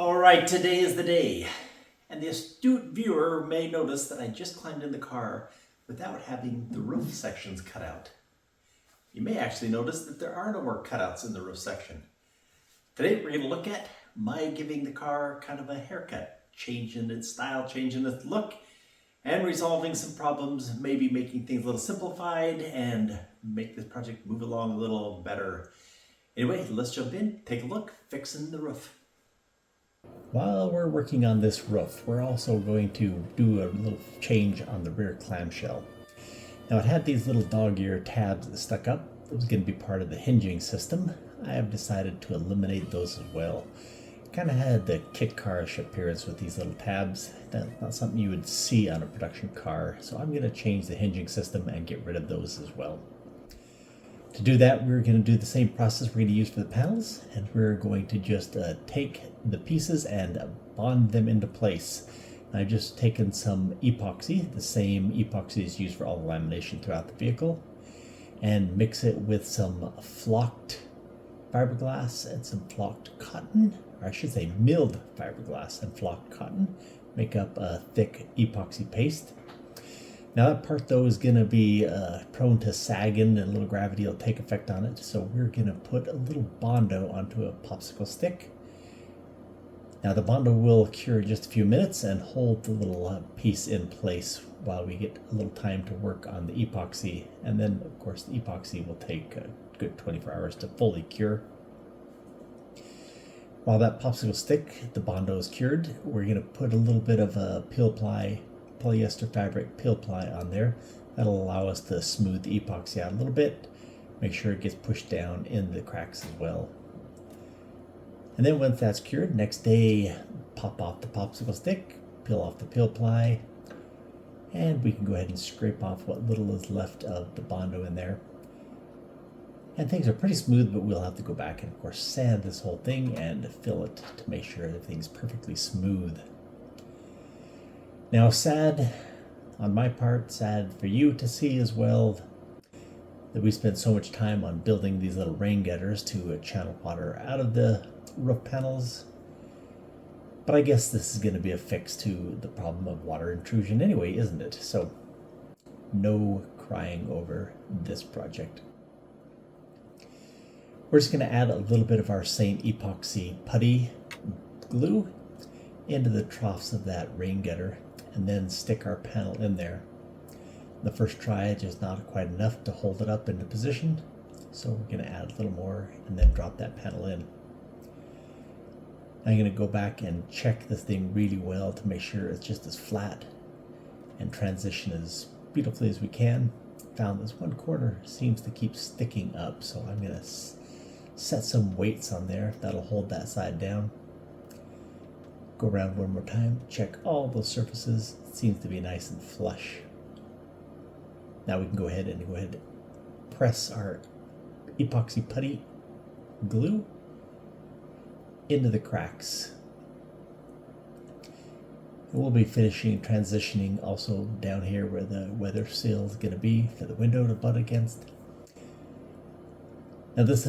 All right, today is the day. And the astute viewer may notice that I just climbed in the car without having the roof sections cut out. You may actually notice that there are no more cutouts in the roof section. Today we're going to look at my giving the car kind of a haircut, changing its style, changing its look, and resolving some problems, maybe making things a little simplified and make this project move along a little better. Anyway, let's jump in, take a look, fixing the roof. While we're working on this roof, we're also going to do a little change on the rear clamshell. Now it had these little dog ear tabs that stuck up. It was going to be part of the hinging system. I have decided to eliminate those as well. Kind of had the kit car-ish appearance with these little tabs. That's not something you would see on a production car, so I'm going to change the hinging system and get rid of those as well. To do that, we're going to do the same process we're going to use for the panels, and we're going to just take the pieces and bond them into place. I've just taken some epoxy, the same epoxy is used for all the lamination throughout the vehicle, and mix it with some flocked fiberglass and some flocked cotton, or I should say milled fiberglass and flocked cotton, make up a thick epoxy paste. Now that part though is going to be prone to sagging, and a little gravity will take effect on it, so we're going to put a little Bondo onto a popsicle stick. Now the Bondo will cure in just a few minutes and hold the little piece in place while we get a little time to work on the epoxy, and then of course the epoxy will take a good 24 hours to fully cure. While that popsicle stick, the Bondo is cured, we're going to put a little bit of a peel ply polyester fabric peel ply on there. That'll allow us to smooth the epoxy out a little bit, make sure it gets pushed down in the cracks as well. And then once that's cured, next day pop off the popsicle stick, peel off the peel ply, and we can go ahead and scrape off what little is left of the Bondo in there. And things are pretty smooth, but we'll have to go back and of course sand this whole thing and fill it to make sure everything's perfectly smooth. Now, sad on my part, sad for you to see as well, that we spent so much time on building these little rain gutters to channel water out of the roof panels. But I guess this is going to be a fix to the problem of water intrusion anyway, isn't it? So, no crying over this project. We're just going to add a little bit of our same epoxy putty glue into the troughs of that rain gutter, and then stick our panel in there. The first try is just not quite enough to hold it up into position, so we're going to add a little more and then drop that panel in. I'm going to go back and check this thing really well to make sure it's just as flat and transition as beautifully as we can. Found this one corner seems to keep sticking up, so I'm going to set some weights on there that'll hold that side down. Go around one more time, check all those surfaces. It seems to be nice and flush. Now we can go ahead and press our epoxy putty glue into the cracks. And we'll be finishing transitioning also down here where the weather sill is going to be for the window to butt against. Now this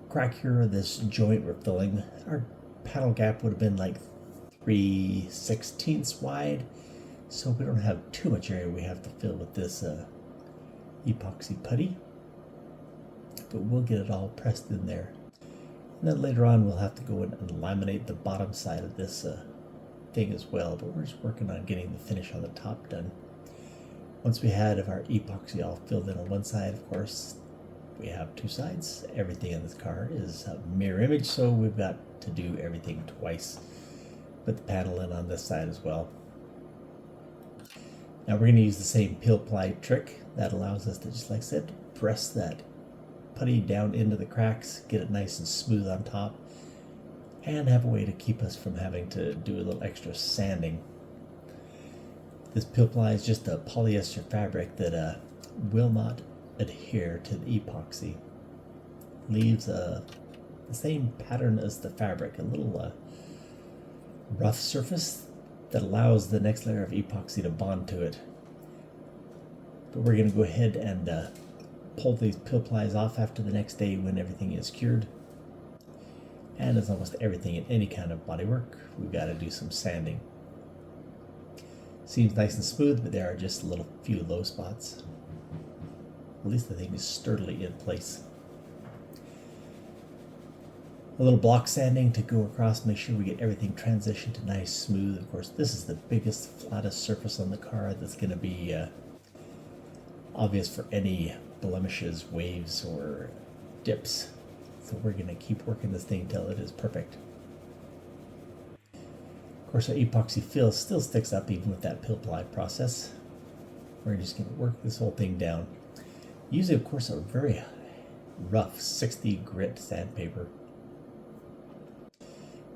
crack here, this joint we're filling, our panel gap would have been like 3/16 wide, so we don't have too much area we have to fill with this epoxy putty, but we'll get it all pressed in there. And then later on we'll have to go in and laminate the bottom side of this thing as well, but we're just working on getting the finish on the top done. Once we had our epoxy all filled in on one side, of course we have two sides. Everything in this car is a mirror image, so we've got to do everything twice. Put the panel in on this side as well. Now we're going to use the same peel ply trick that allows us to, just like I said, press that putty down into the cracks, get it nice and smooth on top, and have a way to keep us from having to do a little extra sanding. This peel ply is just a polyester fabric that will not adhere to the epoxy. Leaves the same pattern as the fabric, a little rough surface that allows the next layer of epoxy to bond to it. But we're going to go ahead and pull these peel plies off after the next day when everything is cured. And as almost everything in any kind of bodywork, we've got to do some sanding. Seems nice and smooth, but there are just a few low spots. At least the thing is sturdily in place. A little block sanding to go across, make sure we get everything transitioned to nice, smooth. Of course, this is the biggest, flattest surface on the car that's going to be obvious for any blemishes, waves, or dips. So we're going to keep working this thing till it is perfect. Of course, our epoxy fill still sticks up even with that pill ply process. We're just going to work this whole thing down. Using, of course, a very rough 60 grit sandpaper,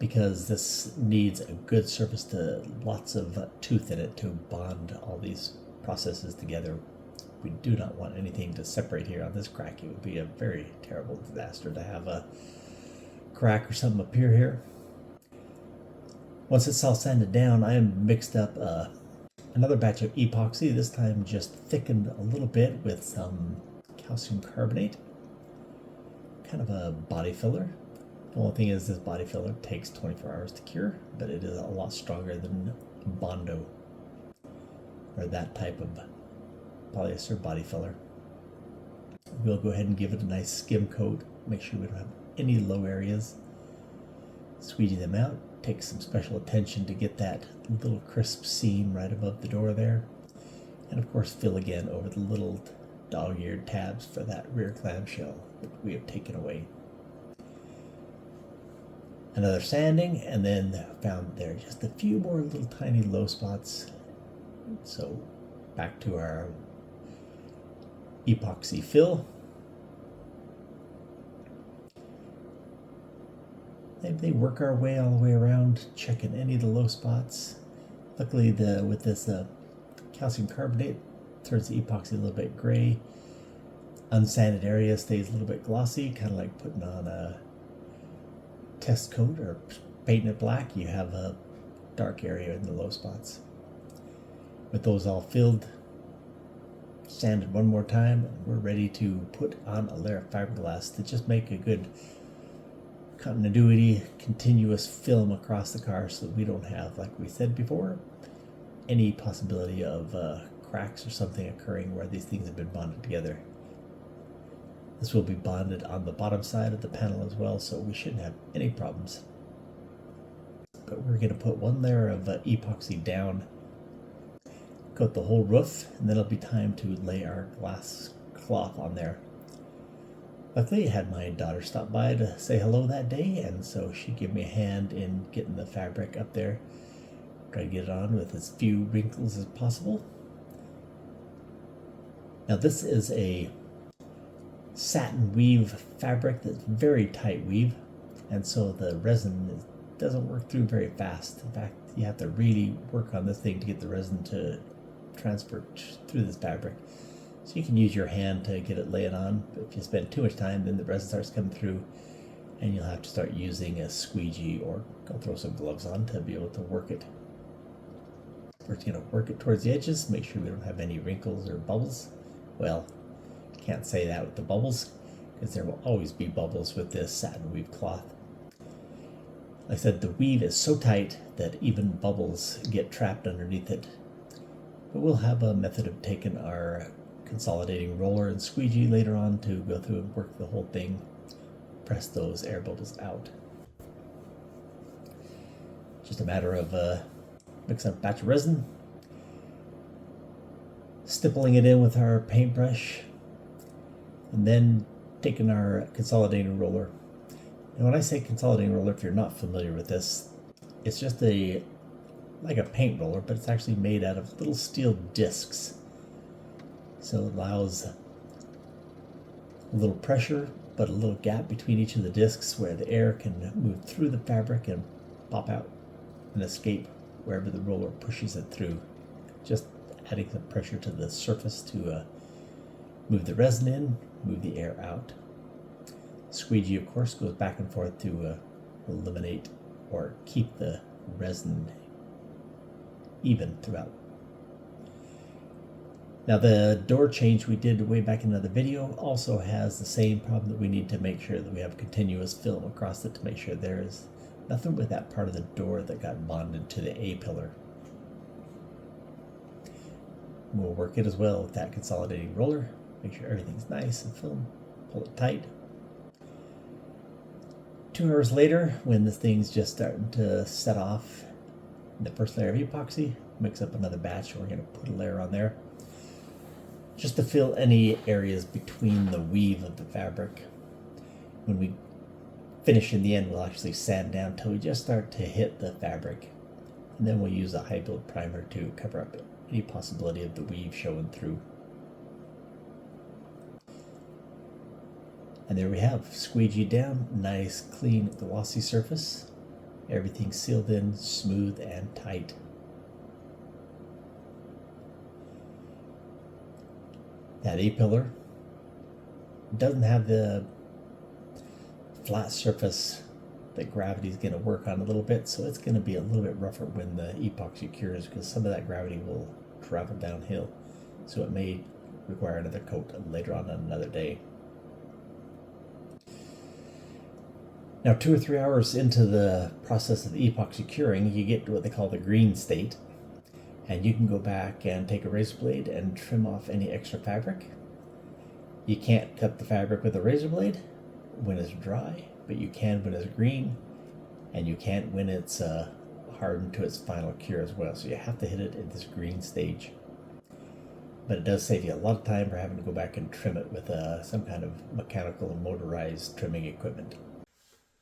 because this needs a good surface to lots of tooth in it to bond all these processes together. We do not want anything to separate here on this crack. It would be a very terrible disaster to have a crack or something appear here. Once it's all sanded down, I am mixed up another batch of epoxy, this time just thickened a little bit with some calcium carbonate, kind of a body filler. The only thing is this body filler takes 24 hours to cure, but it is a lot stronger than Bondo, or that type of polyester body filler. We'll go ahead and give it a nice skim coat, make sure we don't have any low areas. Squeegee them out, take some special attention to get that little crisp seam right above the door there. And of course fill again over the little dog-eared tabs for that rear clamshell that we have taken away. Another sanding, and then found there just a few more little tiny low spots. So back to our epoxy fill. They work our way all the way around, checking any of the low spots. Luckily, with this calcium carbonate, turns the epoxy a little bit gray. Unsanded area stays a little bit glossy, kind of like putting on a test coat or painting it black. You have a dark area in the low spots. With those all filled, sanded one more time, and we're ready to put on a layer of fiberglass to just make a good continuity, continuous film across the car so that we don't have, like we said before, any possibility of cracks or something occurring where these things have been bonded together. This will be bonded on the bottom side of the panel as well, so we shouldn't have any problems. But we're going to put one layer of epoxy down, coat the whole roof, and then it'll be time to lay our glass cloth on there. Luckily, I had my daughter stop by to say hello that day, and so she gave me a hand in getting the fabric up there. Try to get it on with as few wrinkles as possible. Now this is a satin weave fabric that's very tight weave, and so the resin doesn't work through very fast. In fact, you have to really work on this thing to get the resin to transfer through this fabric. So you can use your hand to get it laid on, but if you spend too much time, then the resin starts coming through, and you'll have to start using a squeegee or go throw some gloves on to be able to work it. We're going to work it towards the edges, make sure we don't have any wrinkles or bubbles. Well, can't say that with the bubbles, because there will always be bubbles with this satin weave cloth. Like I said, the weave is so tight that even bubbles get trapped underneath it. But we'll have a method of taking our consolidating roller and squeegee later on to go through and work the whole thing, press those air bubbles out. Just a matter of mixing up a batch of resin, stippling it in with our paintbrush, and then taking our consolidating roller. And when I say consolidating roller, if you're not familiar with this, it's just like a paint roller, but it's actually made out of little steel discs. So it allows a little pressure, but a little gap between each of the discs where the air can move through the fabric and pop out and escape wherever the roller pushes it through. Just adding some pressure to the surface to move the resin in, move the air out. Squeegee, of course, goes back and forth to eliminate or keep the resin even throughout. Now the door change we did way back in another video also has the same problem, that we need to make sure that we have continuous film across it to make sure there is nothing with that part of the door that got bonded to the A pillar. We'll work it as well with that consolidating roller, make sure everything's nice and film, pull it tight. 2 hours later, when this thing's just starting to set off in the first layer of epoxy, mix up another batch. We're going to put a layer on there just to fill any areas between the weave of the fabric. When we finish in the end, we'll actually sand down till we just start to hit the fabric, and then we'll use a high build primer to cover up any possibility of the weave showing through. And there we have, squeegee down, nice clean glossy surface, everything sealed in smooth and tight. That A-pillar doesn't have the flat surface that gravity is going to work on a little bit, so it's going to be a little bit rougher when the epoxy cures, because some of that gravity will travel downhill, so it may require another coat later on another day. Now 2 or 3 hours into the process of the epoxy curing, you get to what they call the green state, and you can go back and take a razor blade and trim off any extra fabric. You can't cut the fabric with a razor blade when it's dry, but you can when it's green, and you can't when it's hardened to its final cure as well. So you have to hit it at this green stage. But it does save you a lot of time for having to go back and trim it with some kind of mechanical and motorized trimming equipment.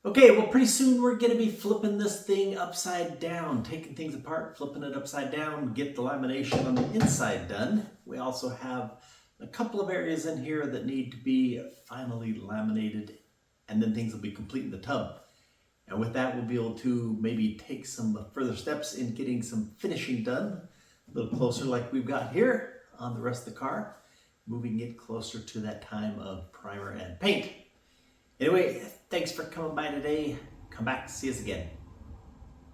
Okay, well pretty soon we're going to be flipping this thing upside down, taking things apart, flipping it upside down, get the lamination on the inside done. We also have a couple of areas in here that need to be finally laminated, and then things will be complete in the tub. And with that, we'll be able to maybe take some further steps in getting some finishing done, a little closer like we've got here on the rest of the car, moving it closer to that time of primer and paint. Anyway, thanks for coming by today. Come back, see us again.